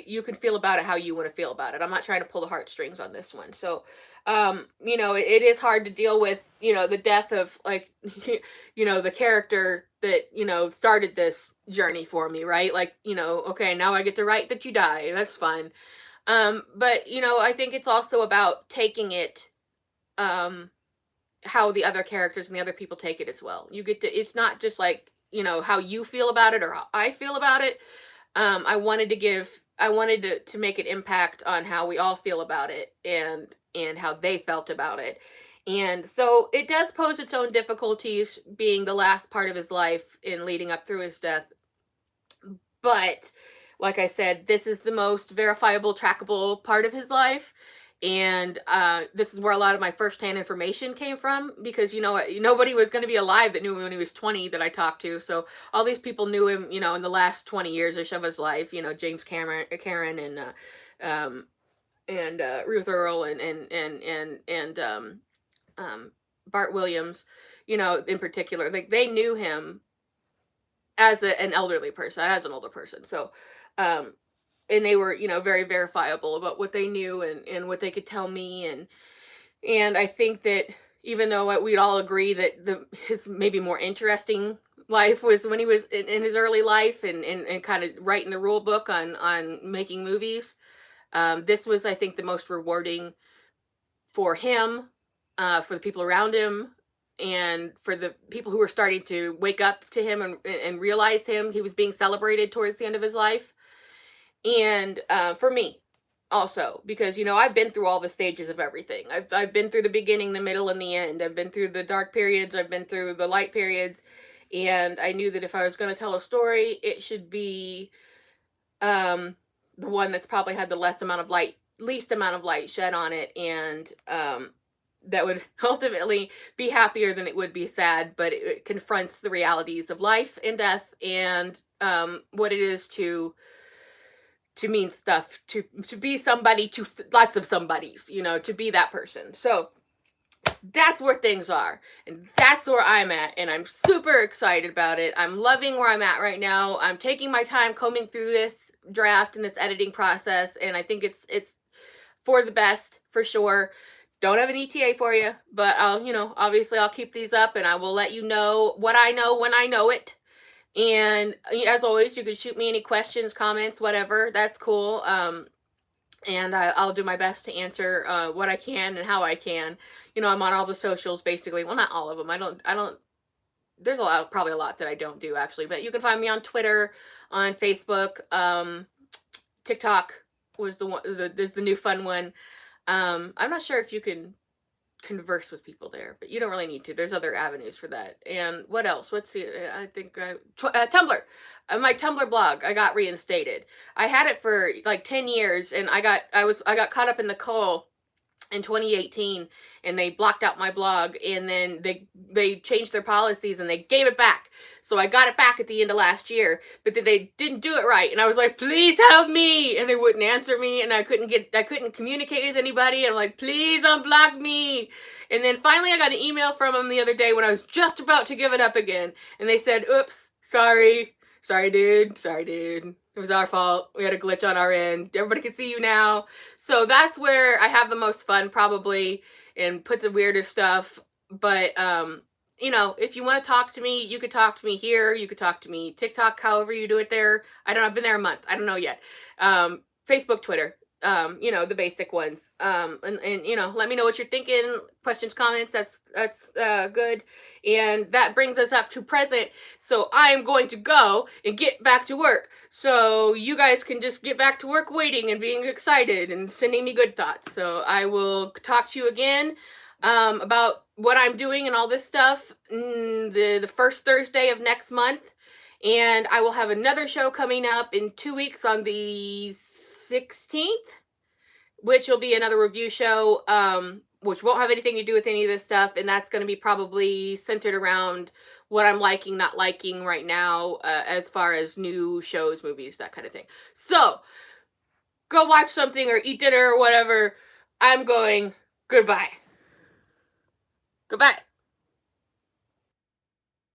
you can feel about it how you want to feel about it. I'm not trying to pull the heartstrings on this one. So, it is hard to deal with, the death of, like, the character that, started this journey for me, right? Like, okay, now I get to write that you die. That's fun. But, I think it's also about taking it, how the other characters and the other people take it as well. It's not just like, how you feel about it or how I feel about it. I wanted to make an impact on how we all feel about it, and how they felt about it. And so it does pose its own difficulties, being the last part of his life in leading up through his death. But like I said, this is the most verifiable, trackable part of his life. And this is where a lot of my firsthand information came from, because nobody was going to be alive that knew him when he was 20 that I talked to. So all these people knew him, in the last 20 years-ish of his life. James Karen, and Ruth Earl, and Bart Williams, in particular. Like, they knew him as an elderly person, as an older person. So, and they were, very verifiable about what they knew, and what they could tell me. And I think that, even though we'd all agree that his maybe more interesting life was when he was in his early life, and kind of writing the rule book on making movies, this was, I think, the most rewarding for him, for the people around him, and for the people who were starting to wake up to him, and realize he was being celebrated towards the end of his life. And for me also, because I've been through all the stages of everything. I've been through the beginning, the middle, and the end. I've been through the dark periods, I've been through the light periods, and I knew that if I was going to tell a story, it should be the one that's probably had the least amount of light shed on it, and that would ultimately be happier than it would be sad. But it confronts the realities of life and death, and what it is to mean stuff, to be somebody to lots of somebodies, to be that person. So that's where things are, and that's where I'm at, and I'm super excited about it. I'm loving where I'm at right now. I'm taking my time combing through this draft and this editing process, and I think it's for the best, for sure. Don't have an ETA for you, but obviously I'll keep these up, and I will let you know what I know when I know it. And as always, you can shoot me any questions, comments, whatever. That's cool. And I'll do my best to answer what I can and how I can. I'm on all the socials, basically. Well, not all of them. I don't. There's probably a lot that I don't do, actually. But you can find me on Twitter, on Facebook, TikTok was is the new fun one. I'm not sure if you can converse with people there, but you don't really need to. There's other avenues for that. And what else? I think Tumblr. My Tumblr blog, I got reinstated. I had it for like 10 years, and I got caught up in the coal in 2018, and they blocked out my blog, and then they changed their policies, and they gave it back. So I got it back at the end of last year, but then they didn't do it right, and I was like, please help me, and they wouldn't answer me, and I couldn't communicate with anybody, and I'm like, please unblock me. And then finally I got an email from them the other day when I was just about to give it up again, and they said, oops, sorry dude, it was our fault. We had a glitch on our end. Everybody can see you now. So that's where I have the most fun, probably, and put the weirdest stuff. But, if you want to talk to me, you could talk to me here. You could talk to me TikTok, however you do it there. I've been there a month. I don't know yet. Facebook, Twitter, the basic ones. And let me know what you're thinking. Questions, comments, that's good. And that brings us up to present. So I am going to go and get back to work. So you guys can just get back to work waiting and being excited and sending me good thoughts. So I will talk to you again about what I'm doing and all this stuff the first Thursday of next month. And I will have another show coming up in 2 weeks on the 16th, which will be another review show, which won't have anything to do with any of this stuff, and that's going to be probably centered around what I'm liking, not liking right now, as far as new shows, movies, that kind of thing. So, go watch something or eat dinner or whatever. I'm going. Goodbye. Goodbye.